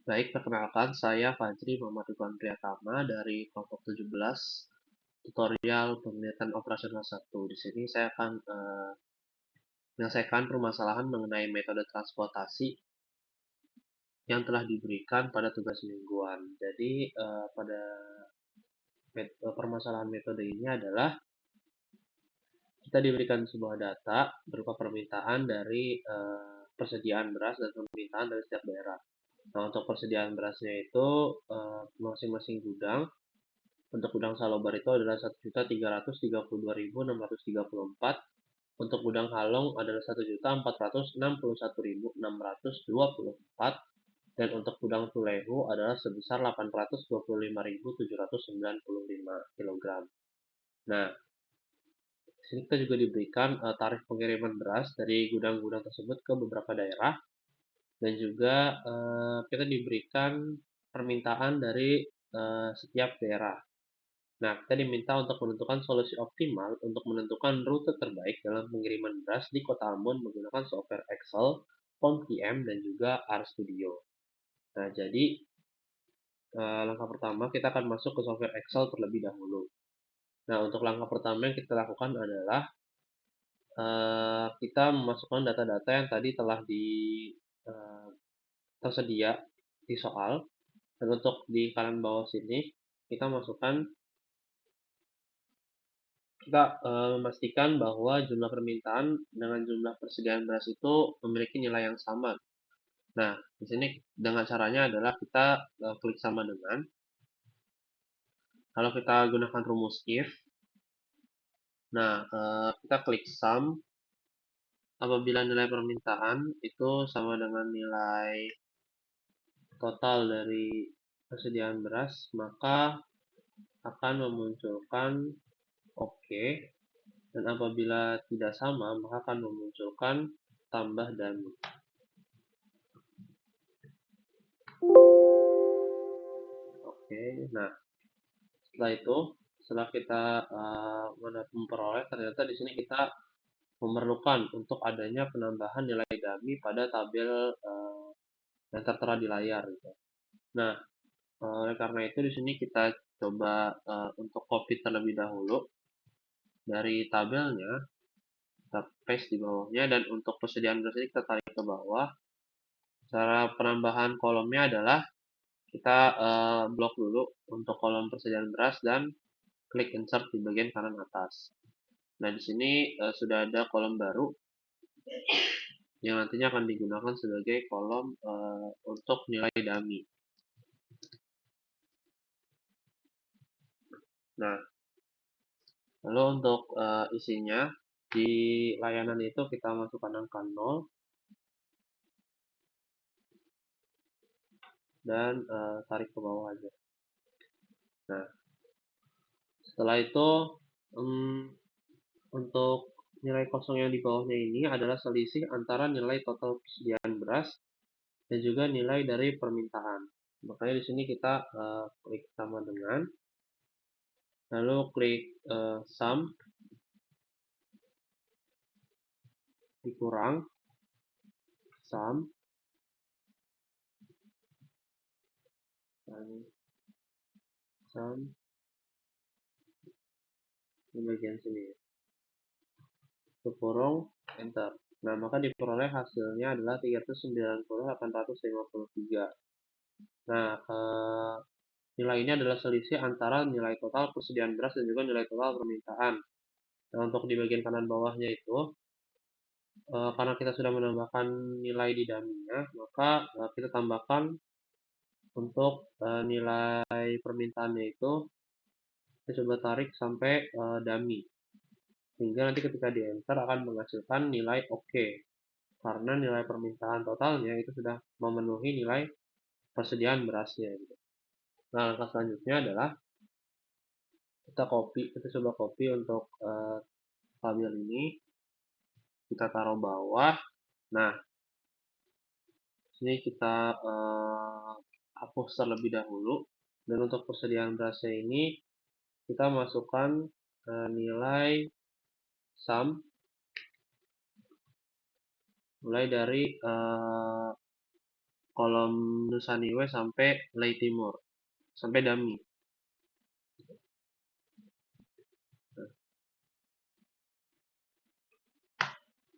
Baik, perkenalkan saya Fajri Muhammad Ridwan Priyatama dari kelompok 17 tutorial penelitian operasional 1. Di sini saya akan menyelesaikan permasalahan mengenai metode transportasi yang telah diberikan pada tugas mingguan. Jadi pada permasalahan metode ini adalah kita diberikan sebuah data berupa permintaan dari persediaan beras dan permintaan dari setiap daerah. Nah, untuk persediaan berasnya itu masing-masing gudang. Untuk gudang Salobar itu adalah 1.332.634. Untuk gudang Halong adalah 1.461.624. Dan untuk gudang Tulehu adalah sebesar 825.795 kg. Nah, di sini kita juga diberikan tarif pengiriman beras dari gudang-gudang tersebut ke beberapa daerah. Dan juga kita diberikan permintaan dari setiap daerah. Nah, kita diminta untuk menentukan solusi optimal untuk menentukan rute terbaik dalam pengiriman beras di Kota Ambon menggunakan software Excel, POM-PM, dan juga RStudio. Nah, jadi langkah pertama kita akan masuk ke software Excel terlebih dahulu. Nah, untuk langkah pertama yang kita lakukan adalah kita memasukkan data-data yang tadi telah tersedia di soal. Dan untuk di kanan bawah sini kita masukkan memastikan bahwa jumlah permintaan dengan jumlah persediaan beras itu memiliki nilai yang sama. Nah, di sini dengan caranya adalah kita klik sama dengan, kalau kita gunakan rumus if. Nah, kita klik sum apabila nilai permintaan itu sama dengan nilai total dari persediaan beras, maka akan memunculkan oke. Dan apabila tidak sama, maka akan memunculkan tambah dan. Oke, nah setelah itu, setelah kita memperoleh, ternyata di sini kita memerlukan untuk adanya penambahan nilai dummy pada tabel yang tertera di layar. Gitu. Nah, oleh karena itu di sini kita coba untuk copy terlebih dahulu dari tabelnya, kita paste di bawahnya, dan untuk persediaan beras ini kita tarik ke bawah. Cara penambahan kolomnya adalah kita blok dulu untuk kolom persediaan beras dan klik insert di bagian kanan atas. Nah, di sini sudah ada kolom baru yang nantinya akan digunakan sebagai kolom untuk nilai dummy. Nah, lalu untuk isinya di layanan itu kita masukkan angka 0 dan tarik ke bawah aja. Nah, setelah itu untuk nilai kosong yang di bawahnya ini adalah selisih antara nilai total persediaan beras dan juga nilai dari permintaan. Makanya di sini kita klik sama dengan, lalu klik sum dikurang sum di bagian sini, kurung enter. Nah, maka diperoleh hasilnya adalah 390.853. Nah, nilai ini adalah selisih antara nilai total persediaan beras dan juga nilai total permintaan. Nah, untuk di bagian kanan bawahnya itu, karena kita sudah menambahkan nilai di dummy-nya, maka kita tambahkan untuk nilai permintaannya itu, kita coba tarik sampai dummy. Sehingga nanti ketika di enter akan menghasilkan nilai oke. Karena nilai permintaan totalnya itu sudah memenuhi nilai persediaan berasnya. Gitu. Nah, langkah selanjutnya adalah kita coba copy untuk tabel ini, kita taruh bawah. Nah, sini kita hapus terlebih dahulu, dan untuk persediaan berasnya ini kita masukkan nilai sum mulai dari kolom Nusa Niue sampai Lei Timur, sampai Dami.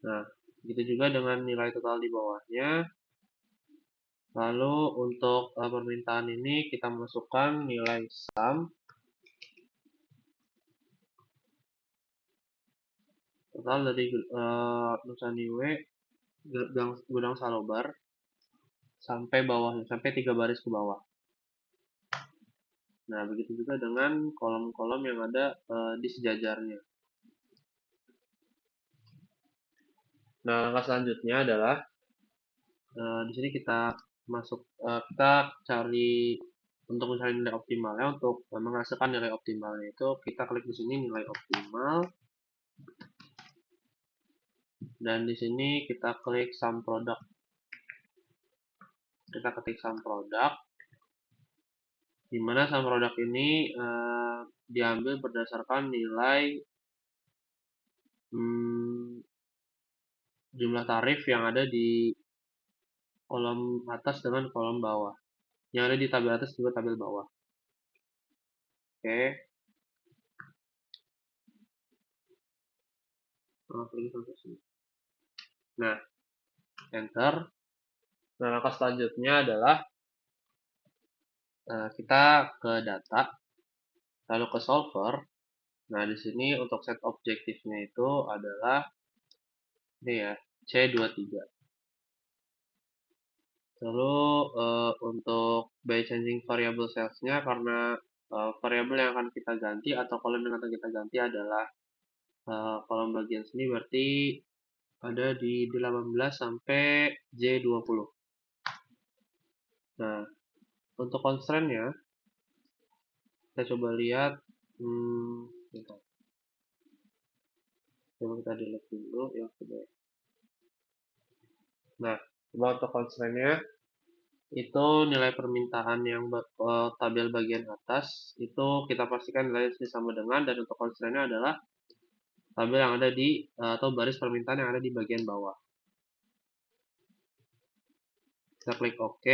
Nah, begitu juga dengan nilai total di bawahnya. Lalu untuk permintaan ini kita masukkan nilai sum total dari Nusa Niue Gudang Salobar sampai bawahnya, sampai 3 baris ke bawah. Nah, begitu juga dengan kolom-kolom yang ada di sejajarnya. Nah, langkah selanjutnya adalah di sini kita kita cari untuk mencari nilai optimalnya. Untuk menghasilkan nilai optimalnya itu kita klik di sini nilai optimal, dan di sini kita klik sum product. Kita ketik sum product, di mana sum product ini diambil berdasarkan nilai jumlah tarif yang ada di kolom atas dengan kolom bawah, yang ada di tabel atas juga tabel bawah. Oke. Nah, enter. Nah, langkah selanjutnya adalah kita ke data, lalu ke solver. Nah, di sini untuk set objektifnya itu adalah ini ya, C23. Lalu untuk by changing variable cells-nya, karena variabel yang akan kita ganti atau kolom yang akan kita ganti adalah kolom bagian sini, berarti ada di 18 sampai J20. Nah, untuk constraint-nya kita coba lihat. Coba kita delete dulu yang sudah. Nah, coba untuk constraint-nya itu nilai permintaan yang tabel bagian atas itu kita pastikan nilai sama dengan, dan untuk constraint-nya adalah tabel yang ada di atau baris permintaan yang ada di bagian bawah. Kita klik OK,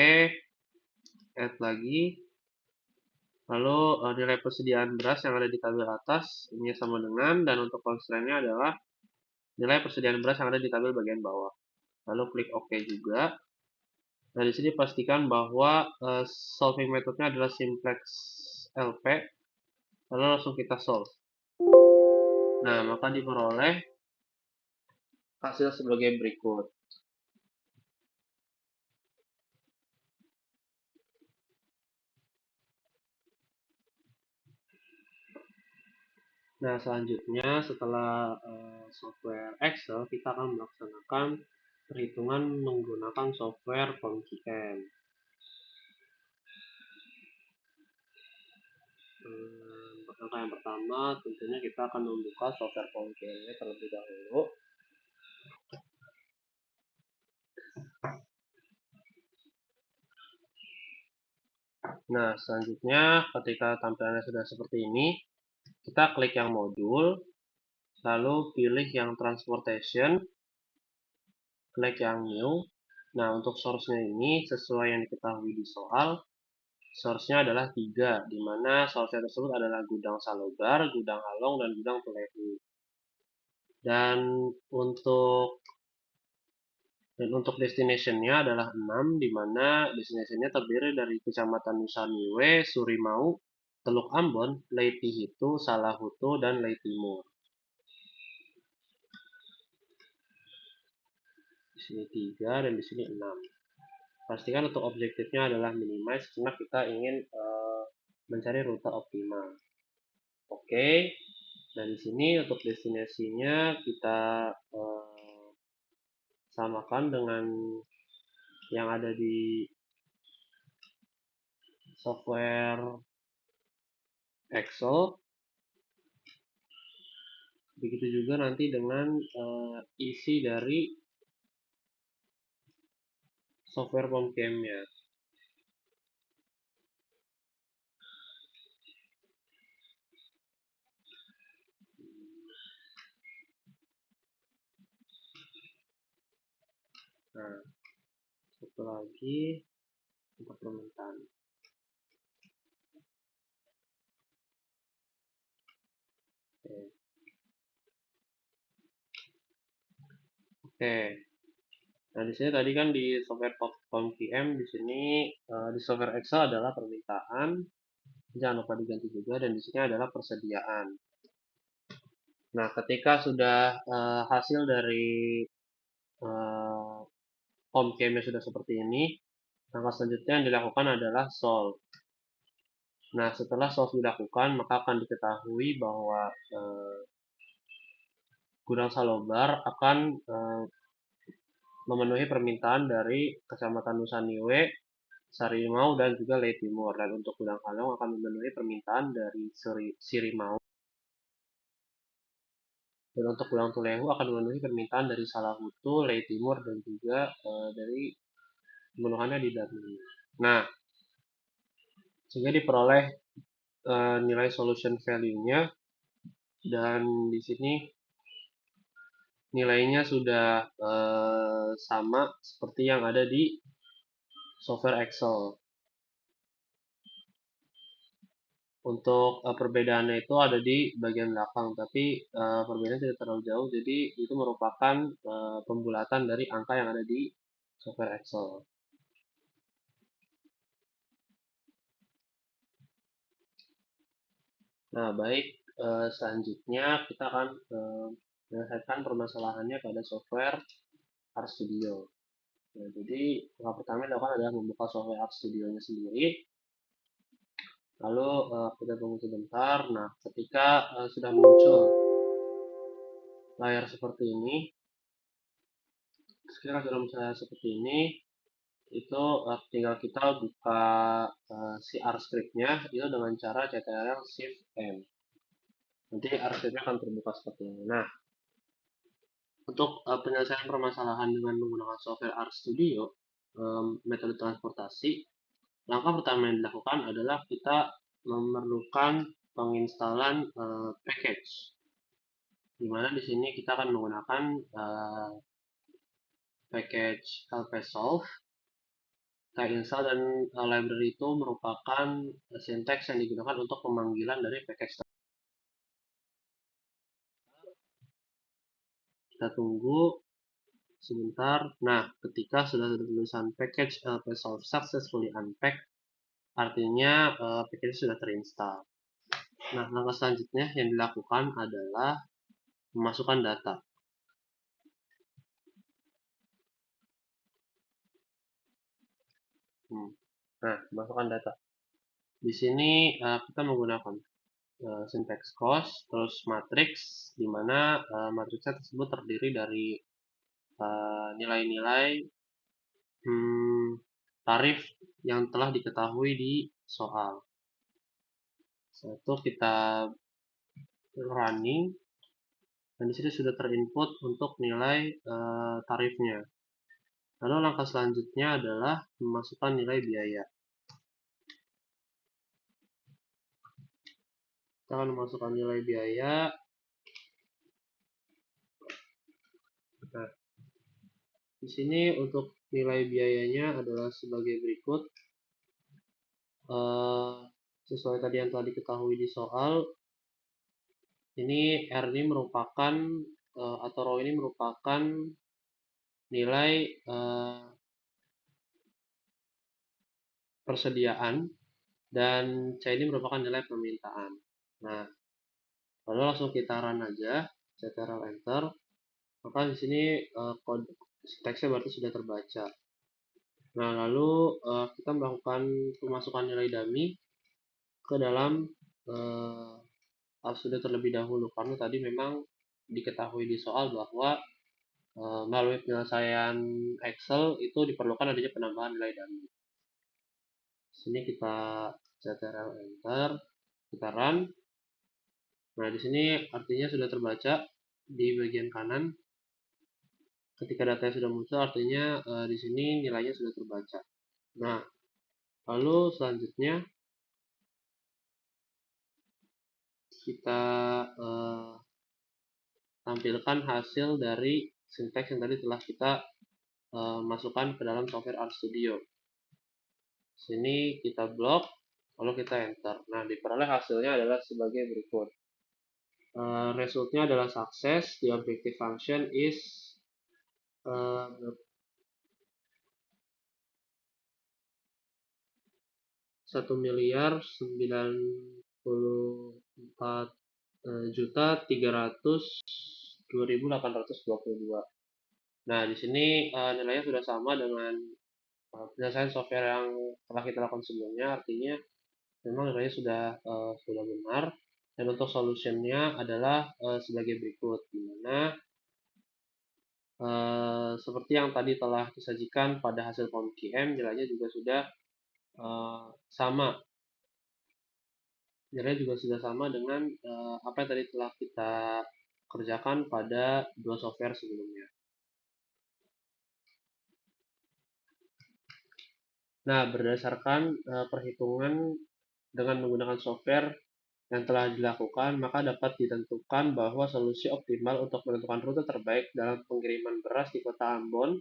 add lagi. Lalu nilai persediaan beras yang ada di tabel atas ini sama dengan, dan untuk constraint-nya adalah nilai persediaan beras yang ada di tabel bagian bawah. Lalu klik OK juga. Nah, di sini pastikan bahwa solving metodenya adalah simplex LP. Lalu langsung kita solve. Nah, maka diperoleh hasil sebagai berikut. Nah, selanjutnya setelah software Excel, kita akan melaksanakan perhitungan menggunakan software POMQM. Langkah yang pertama, tentunya kita akan membuka software POMQM-nya terlebih dahulu. Nah, selanjutnya ketika tampilannya sudah seperti ini, kita klik yang modul, lalu pilih yang transportation, klik yang new. Nah, untuk source-nya ini sesuai yang diketahui di soal, source-nya adalah 3, di mana source-nya tersebut adalah Gudang Salobar, Gudang Halong, dan Gudang Tulehu. Dan untuk destination-nya adalah 6, di mana destination-nya terdiri dari Kecamatan Nusa Niue, Surimau, Teluk Ambon, Lei Tihitu, Salahutu, dan Lei Timur. Di sini 3 dan di sini 6. Pastikan untuk objektifnya adalah minimize karena kita ingin mencari rute optimal. Oke. Nah, di sini untuk destinasinya kita samakan dengan yang ada di software Excel. Begitu juga nanti dengan isi dari software POMQM-nya. Nah, satu lagi. untuk permintaan. Oke. Oke. Nah, di sini tadi kan di software COM/QM di sini di software Excel adalah permintaan, jangan lupa diganti juga, dan di sini adalah persediaan. Nah, ketika sudah hasil dari COM/QM sudah seperti ini, langkah selanjutnya yang dilakukan adalah solve. Nah, setelah solve dilakukan, maka akan diketahui bahwa gudang Salobar akan memenuhi permintaan dari Kecamatan Nusaniwe, Sarimau, dan juga Lei Timur. Dan untuk gudang Kalong akan memenuhi permintaan dari Sirimau. Dan untuk gudang Tulehu akan memenuhi permintaan dari Salahutu, Lei Timur, dan juga dari pemenuhannya di Darmi. Nah, sehingga diperoleh nilai solution value-nya, dan di sini nilainya sudah sama seperti yang ada di software Excel. Untuk perbedaannya itu ada di bagian belakang, tapi perbedaannya tidak terlalu jauh, jadi itu merupakan pembulatan dari angka yang ada di software Excel. Nah, baik, selanjutnya kita akan menyelesaikan permasalahannya pada software RStudio. Nah, jadi langkah pertama yang dilakukan adalah membuka software RStudio-nya sendiri. Lalu kita tunggu sebentar. Nah, ketika sudah muncul layar seperti ini, sekarang sudah muncul layar seperti ini, itu tinggal kita buka si R script-nya itu dengan cara Ctrl Shift M. Nanti R script-nya akan terbuka seperti ini. Nah, untuk penyelesaian permasalahan dengan menggunakan software RStudio, metode transportasi, langkah pertama yang dilakukan adalah kita memerlukan penginstalan package. Di mana di sini kita akan menggunakan package lpsolve. Install dan library itu merupakan syntax yang digunakan untuk pemanggilan dari package. Kita tunggu sebentar. Nah, ketika sudah ada tulisan package lpsolve successfully unpacked, artinya package sudah terinstall. Nah, langkah selanjutnya yang dilakukan adalah memasukkan data. Nah, masukkan data. Di sini kita menggunakan syntax cost, terus matrix, di mana matriksnya tersebut terdiri dari nilai-nilai tarif yang telah diketahui di soal. Satu kita running, dan di sini sudah terinput untuk nilai tarifnya. Lalu langkah selanjutnya adalah memasukkan nilai biaya. Kita akan memasukkan nilai biaya. Nah, di sini untuk nilai biayanya adalah sebagai berikut. Sesuai tadi yang telah diketahui di soal, ini R ini merupakan atau row ini merupakan nilai persediaan, dan C ini merupakan nilai permintaan. Nah, lalu langsung kita run aja, Ctrl Enter, maka di sini kode teksnya berarti sudah terbaca. Nah, lalu kita melakukan pemasukan nilai dummy ke dalam sudah terlebih dahulu, karena tadi memang diketahui di soal bahwa melalui penyelesaian Excel itu diperlukan adanya penambahan nilai dummy. Sini kita Ctrl Enter, kita run. Nah, di sini artinya sudah terbaca di bagian kanan. Ketika data sudah muncul, artinya di sini nilainya sudah terbaca. Nah, lalu selanjutnya kita tampilkan hasil dari syntax yang tadi telah kita masukkan ke dalam software RStudio. Sini kita blok, lalu kita enter. Nah, diperoleh hasilnya adalah sebagai berikut. Resultnya adalah sukses. The objective function is 1.094.302.822. Nah, di sini nilainya sudah sama dengan penyelesaian software yang telah kita lakukan sebelumnya, artinya memang nilainya sudah benar. Dan untuk solutionnya adalah sebagai berikut, di mana seperti yang tadi telah disajikan pada hasil POM-QM, nilainya juga sudah sama. Nilainya juga sudah sama dengan apa yang tadi telah kita kerjakan pada dua software sebelumnya. Nah, berdasarkan perhitungan dengan menggunakan software yang telah dilakukan, maka dapat ditentukan bahwa solusi optimal untuk menentukan rute terbaik dalam pengiriman beras di kota Ambon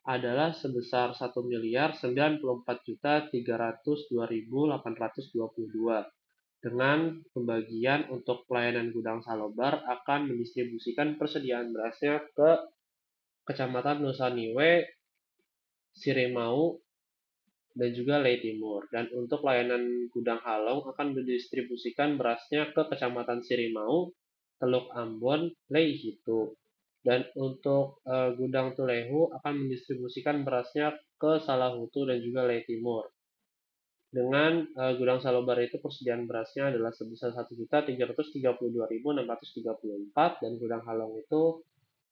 adalah sebesar 1.994.302.822 dengan pembagian untuk pelayanan gudang Salobar akan mendistribusikan persediaan berasnya ke Kecamatan Nusa Niwe, Siremau, dan juga Lei Timur. Dan untuk layanan Gudang Halong akan mendistribusikan berasnya ke Kecamatan Sirimau, Teluk Ambon, Lei Hitu. Dan untuk Gudang Tulehu akan mendistribusikan berasnya ke Salahutu dan juga Lei Timur. Dengan Gudang Salobar itu persediaan berasnya adalah sebesar 1.332.634 dan Gudang Halong itu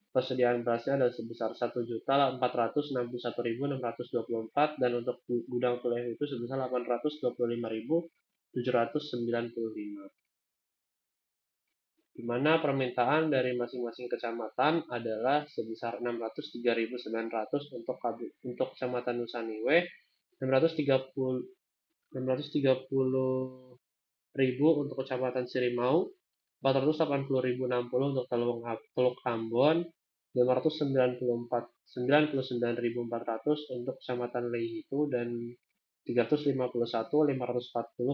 persediaan berasnya adalah sebesar 1.461.624 dan untuk gudang Tulehu itu sebesar 825.795, di mana permintaan dari masing-masing kecamatan adalah sebesar 603.900 untuk Kecamatan Nusa Niwe, 630.000 untuk Kecamatan Sirimau, 480.060 untuk Teluk Ambon, 599.400 untuk Kecamatan Leihitu dan 351.540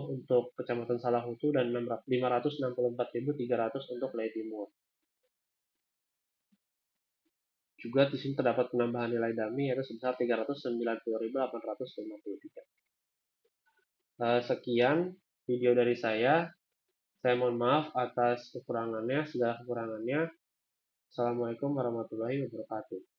untuk Kecamatan Salahutu dan 564.300 untuk Lei Timur. Juga di sini terdapat penambahan nilai dummy yaitu sebesar 390.853. Sekian video dari saya. Saya mohon maaf atas segala kekurangannya. Assalamualaikum warahmatullahi wabarakatuh.